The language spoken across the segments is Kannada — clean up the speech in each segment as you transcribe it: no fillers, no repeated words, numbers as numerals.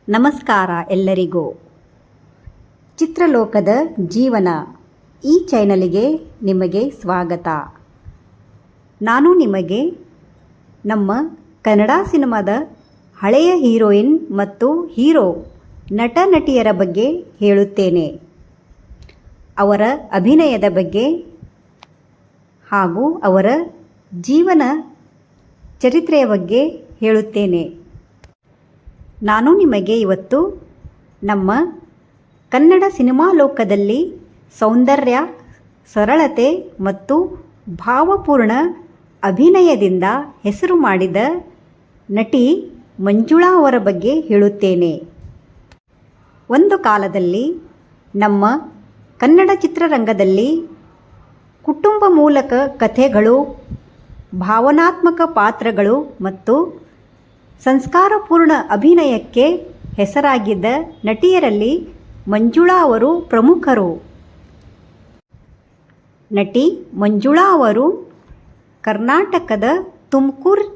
ನಮಸ್ಕಾರ ಎಲ್ಲರಿಗೂ. ಚಿತ್ರಲೋಕದ ಜೀವನ ಈ ಚಾನಲಿಗೆ ನಿಮಗೆ ಸ್ವಾಗತ. ನಾನು ನಿಮಗೆ ನಮ್ಮ ಕನ್ನಡ ಸಿನಿಮಾದ ಹಳೆಯ ಹೀರೋಯಿನ್ ಮತ್ತು ಹೀರೋ ನಟ ನಟಿಯರ ಬಗ್ಗೆ ಹೇಳುತ್ತೇನೆ. ಅವರ ಅಭಿನಯದ ಬಗ್ಗೆ ಹಾಗೂ ಅವರ ಜೀವನ ಚರಿತ್ರೆಯ ಬಗ್ಗೆ ಹೇಳುತ್ತೇನೆ. ನಾನು ನಿಮಗೆ ಇವತ್ತು ನಮ್ಮ ಕನ್ನಡ ಸಿನಿಮಾ ಲೋಕದಲ್ಲಿ ಸೌಂದರ್ಯ, ಸರಳತೆ ಮತ್ತು ಭಾವಪೂರ್ಣ ಅಭಿನಯದಿಂದ ಹೆಸರು ಮಾಡಿದ ನಟಿ ಮಂಜುಳಾ ಅವರ ಬಗ್ಗೆ ಹೇಳುತ್ತೇನೆ. ಒಂದು ಕಾಲದಲ್ಲಿ ನಮ್ಮ ಕನ್ನಡ ಚಿತ್ರರಂಗದಲ್ಲಿ ಕುಟುಂಬ ಮೂಲಕ ಕಥೆಗಳು, ಭಾವನಾತ್ಮಕ ಪಾತ್ರಗಳು ಮತ್ತು ಸಂಸ್ಕಾರಪೂರ್ಣ ಅಭಿನಯಕ್ಕೆ ಹೆಸರಾಗಿದ್ದ ನಟಿಯರಲ್ಲಿ ಮಂಜುಳಾ ಅವರು ಪ್ರಮುಖರು. ನಟಿ ಮಂಜುಳಾ ಅವರು ಕರ್ನಾಟಕದ ತುಮಕೂರು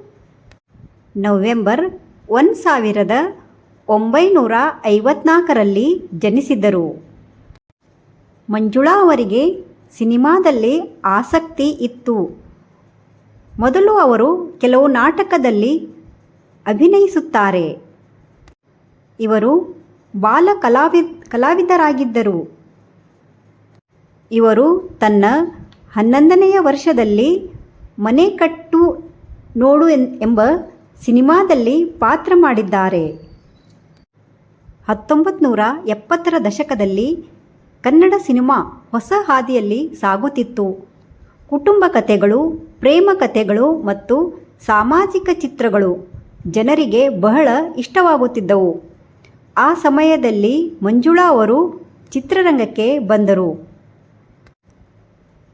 ನವೆಂಬರ್ 1954ರಲ್ಲಿ ಜನಿಸಿದರು. ಮಂಜುಳಾ ಅವರಿಗೆ ಸಿನಿಮಾದಲ್ಲಿ ಆಸಕ್ತಿ ಇತ್ತು. ಮೊದಲು ಅವರು ಕೆಲವು ನಾಟಕದಲ್ಲಿ ಅಭಿನಯಿಸುತ್ತಾರೆ. ಇವರು ಬಾಲ ಕಲಾವಿದರಾಗಿದ್ದರು. ಇವರು ತನ್ನ 11ನೆಯ ವರ್ಷದಲ್ಲಿ ಮನೆ ಕಟ್ಟು ನೋಡು ಎಂಬ ಸಿನಿಮಾದಲ್ಲಿ ಪಾತ್ರ ಮಾಡಿದ್ದಾರೆ. 1970ರ ದಶಕದಲ್ಲಿ ಕನ್ನಡ ಸಿನಿಮಾ ಹೊಸ ಹಾದಿಯಲ್ಲಿ ಸಾಗುತ್ತಿತ್ತು. ಕುಟುಂಬ ಕಥೆಗಳು, ಪ್ರೇಮ ಕಥೆಗಳು ಮತ್ತು ಸಾಮಾಜಿಕ ಚಿತ್ರಗಳು ಜನರಿಗೆ ಬಹಳ ಇಷ್ಟವಾಗುತ್ತಿದ್ದವು. ಆ ಸಮಯದಲ್ಲಿ ಮಂಜುಳಾ ಅವರು ಚಿತ್ರರಂಗಕ್ಕೆ ಬಂದರು.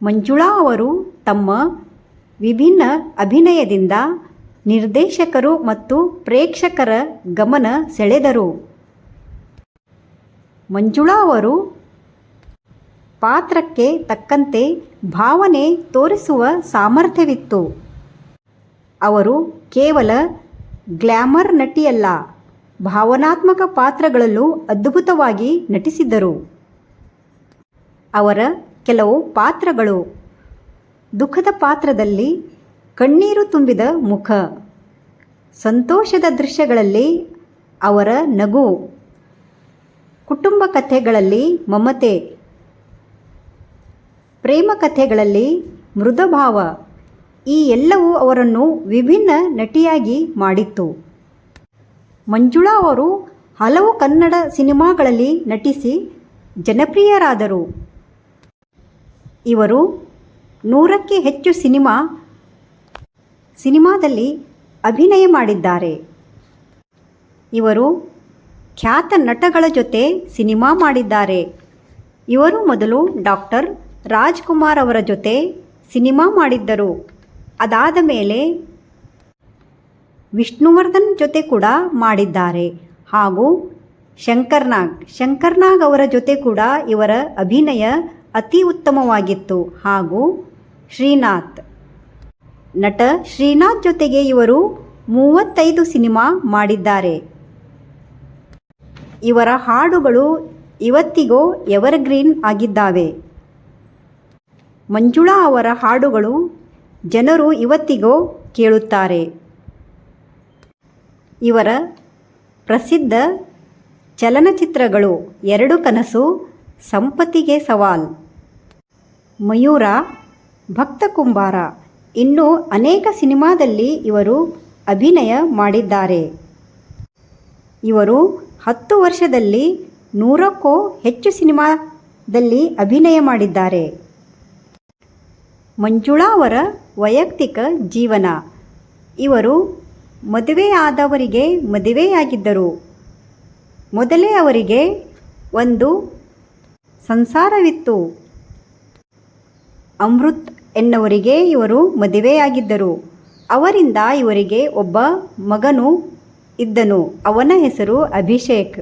ಮಂಜುಳಾ ಅವರು ತಮ್ಮ ವಿಭಿನ್ನ ಅಭಿನಯದಿಂದ ನಿರ್ದೇಶಕರು ಮತ್ತು ಪ್ರೇಕ್ಷಕರ ಗಮನ ಸೆಳೆದರು. ಮಂಜುಳಾ ಅವರು ಪಾತ್ರಕ್ಕೆ ತಕ್ಕಂತೆ ಭಾವನೆ ತೋರಿಸುವ ಸಾಮರ್ಥ್ಯವಿತ್ತು. ಅವರು ಕೇವಲ ಗ್ಲ್ಯಾಮರ್ ನಟಿಯಲ್ಲ, ಭಾವನಾತ್ಮಕ ಪಾತ್ರಗಳಲ್ಲೂ ಅದ್ಭುತವಾಗಿ ನಟಿಸಿದರು. ಅವರ ಕೆಲವು ಪಾತ್ರಗಳು: ದುಃಖದ ಪಾತ್ರದಲ್ಲಿ ಕಣ್ಣೀರು ತುಂಬಿದ ಮುಖ, ಸಂತೋಷದ ದೃಶ್ಯಗಳಲ್ಲಿ ಅವರ ನಗು, ಕುಟುಂಬ ಕಥೆಗಳಲ್ಲಿ ಮಮತೆ, ಪ್ರೇಮ ಕಥೆಗಳಲ್ಲಿ ಮೃದುಭಾವ, ಈ ಎಲ್ಲವೂ ಅವರನ್ನು ವಿಭಿನ್ನ ನಟಿಯಾಗಿ ಮಾಡಿತ್ತು. ಮಂಜುಳಾ ಅವರು ಹಲವು ಕನ್ನಡ ಸಿನಿಮಾಗಳಲ್ಲಿ ನಟಿಸಿ ಜನಪ್ರಿಯರಾದರು. ಇವರು 100ಕ್ಕೆ ಹೆಚ್ಚು ಸಿನಿಮಾದಲ್ಲಿ ಅಭಿನಯ ಮಾಡಿದ್ದಾರೆ. ಇವರು ಖ್ಯಾತ ನಟಗಳ ಜೊತೆ ಸಿನಿಮಾ ಮಾಡಿದ್ದಾರೆ. ಇವರು ಮೊದಲು ಡಾಕ್ಟರ್ ರಾಜ್ಕುಮಾರ್ ಅವರ ಜೊತೆ ಸಿನಿಮಾ ಮಾಡಿದ್ದರು. ಅದಾದ ಮೇಲೆ ವಿಷ್ಣುವರ್ಧನ್ ಜೊತೆ ಕೂಡ ಮಾಡಿದ್ದಾರೆ. ಹಾಗೂ ಶಂಕರ್ನಾಗ್ ಅವರ ಜೊತೆ ಕೂಡ ಇವರ ಅಭಿನಯ ಅತಿ ಉತ್ತಮವಾಗಿತ್ತು. ಹಾಗೂ ನಟ ಶ್ರೀನಾಥ್ ಜೊತೆಗೆ ಇವರು 35 ಸಿನಿಮಾ ಮಾಡಿದ್ದಾರೆ. ಇವರ ಹಾಡುಗಳು ಇವತ್ತಿಗೂ ಎವರ್ಗ್ರೀನ್ ಆಗಿದ್ದಾವೆ. ಮಂಜುಳಾ ಅವರ ಹಾಡುಗಳು ಜನರು ಇವತ್ತಿಗೂ ಕೇಳುತ್ತಾರೆ. ಇವರ ಪ್ರಸಿದ್ಧ ಚಲನಚಿತ್ರಗಳು 2 ಕನಸು, ಸಂಪತ್ತಿಗೆ ಸವಾಲ್, ಮಯೂರ, ಭಕ್ತ ಕುಂಬಾರ, ಇನ್ನೂ ಅನೇಕ ಸಿನಿಮಾದಲ್ಲಿ ಇವರು ಅಭಿನಯ ಮಾಡಿದ್ದಾರೆ. ಇವರು 10 ವರ್ಷದಲ್ಲಿ 100ಕ್ಕೂ ಹೆಚ್ಚು ಸಿನಿಮಾದಲ್ಲಿ ಅಭಿನಯ ಮಾಡಿದ್ದಾರೆ. ಮಂಜುಳಾ ಅವರ ವೈಯಕ್ತಿಕ ಜೀವನ: ಇವರು ಮದುವೆಯಾದವರಿಗೆ ಮದುವೆಯಾಗಿದ್ದರು. ಮೊದಲೇ ಅವರಿಗೆ ಒಂದು ಸಂಸಾರವಿತ್ತು. ಅಮೃತ್ ಎನ್ನುವರಿಗೆ ಇವರು ಮದುವೆಯಾಗಿದ್ದರು. ಅವರಿಂದ ಇವರಿಗೆ ಒಬ್ಬ ಮಗನು ಇದ್ದನು. ಅವನ ಹೆಸರು ಅಭಿಷೇಕ್.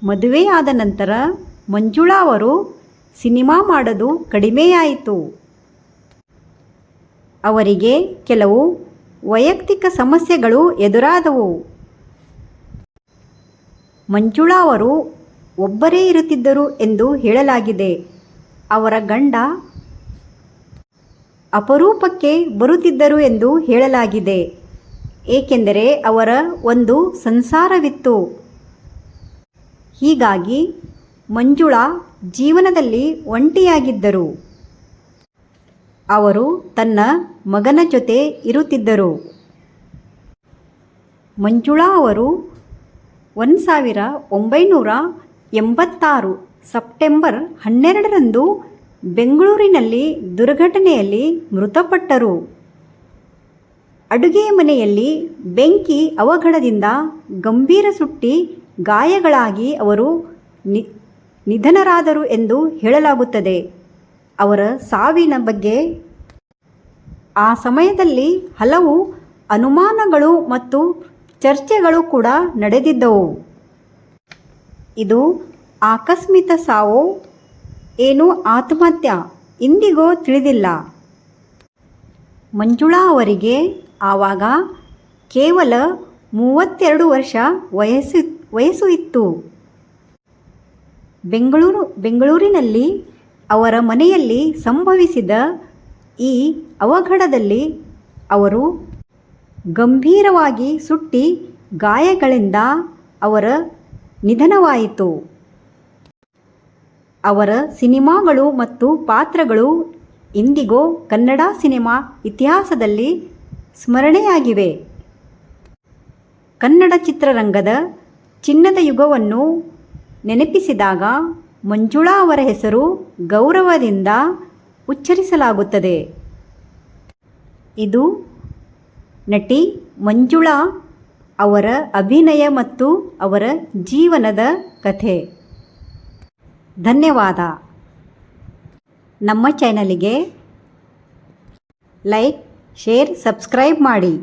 ಮದುವೆಯಾದ ನಂತರ ಮಂಜುಳಾ ಅವರು ಸಿನಿಮಾ ಮಾಡೋದು ಕಡಿಮೆಯಾಯಿತು. ಅವರಿಗೆ ಕೆಲವು ವೈಯಕ್ತಿಕ ಸಮಸ್ಯೆಗಳು ಎದುರಾದವು. ಮಂಜುಳಾ ಅವರು ಒಬ್ಬರೇ ಇರುತ್ತಿದ್ದರು ಎಂದು ಹೇಳಲಾಗಿದೆ. ಅವರ ಗಂಡ ಅಪರೂಪಕ್ಕೆ ಬರುತ್ತಿದ್ದರು ಎಂದು ಹೇಳಲಾಗಿದೆ, ಏಕೆಂದರೆ ಅವರ ಒಂದು ಸಂಸಾರವಿತ್ತು. ಹೀಗಾಗಿ ಮಂಜುಳಾ ಜೀವನದಲ್ಲಿ ಒಂಟಿಯಾಗಿದ್ದರು. ಅವರು ತನ್ನ ಮಗನ ಜೊತೆ ಇರುತ್ತಿದ್ದರು. ಮಂಜುಳಾ ಅವರು 1986 ಸೆಪ್ಟೆಂಬರ್ 12ರಂದು ಬೆಂಗಳೂರಿನಲ್ಲಿ ದುರ್ಘಟನೆಯಲ್ಲಿ ಮೃತಪಟ್ಟರು. ಅಡುಗೆ ಮನೆಯಲ್ಲಿ ಬೆಂಕಿ ಅವಘಡದಿಂದ ಗಂಭೀರ ಸುಟ್ಟಿ ಗಾಯಗಳಾಗಿ ಅವರು ನಿಧನರಾದರು ಎಂದು ಹೇಳಲಾಗುತ್ತದೆ. ಅವರ ಸಾವಿನ ಬಗ್ಗೆ ಆ ಸಮಯದಲ್ಲಿ ಹಲವು ಅನುಮಾನಗಳು ಮತ್ತು ಚರ್ಚೆಗಳು ಕೂಡ ನಡೆದಿದ್ದವು. ಇದು ಆಕಸ್ಮಿಕ ಸಾವೋ ಏನು ಆತ್ಮಹತ್ಯೆ ಇಂದಿಗೂ ತಿಳಿದಿಲ್ಲ. ಮಂಜುಳಾ ಅವರಿಗೆ ಆವಾಗ ಕೇವಲ 32 ವರ್ಷ ವಯಸ್ಸು ಇತ್ತು. ಬೆಂಗಳೂರಿನಲ್ಲಿ ಅವರ ಮನೆಯಲ್ಲಿ ಸಂಭವಿಸಿದ ಈ ಅವಘಡದಲ್ಲಿ ಅವರು ಗಂಭೀರವಾಗಿ ಸುಟ್ಟಿ ಗಾಯಗಳಿಂದ ಅವರ ನಿಧನವಾಯಿತು. ಅವರ ಸಿನಿಮಾಗಳು ಮತ್ತು ಪಾತ್ರಗಳು ಇಂದಿಗೂ ಕನ್ನಡ ಸಿನಿಮಾ ಇತಿಹಾಸದಲ್ಲಿ ಸ್ಮರಣೆಯಾಗಿವೆ. ಕನ್ನಡ ಚಿತ್ರರಂಗದ ಚಿನ್ನದ ಯುಗವನ್ನು ನೆನಪಿಸಿದಾಗ ಮಂಜುಳಾ ಅವರ ಹೆಸರು ಗೌರವದಿಂದ ಉಚ್ಚರಿಸಲಾಗುತ್ತದೆ. ಇದು ನಟಿ ಮಂಜುಳಾ ಅವರ ಅಭಿನಯ ಮತ್ತು ಅವರ ಜೀವನದ ಕಥೆ. ಧನ್ಯವಾದ. ನಮ್ಮ ಚಾನಲಿಗೆ ಲೈಕ್, ಶೇರ್, ಸಬ್ಸ್ಕ್ರೈಬ್ ಮಾಡಿ.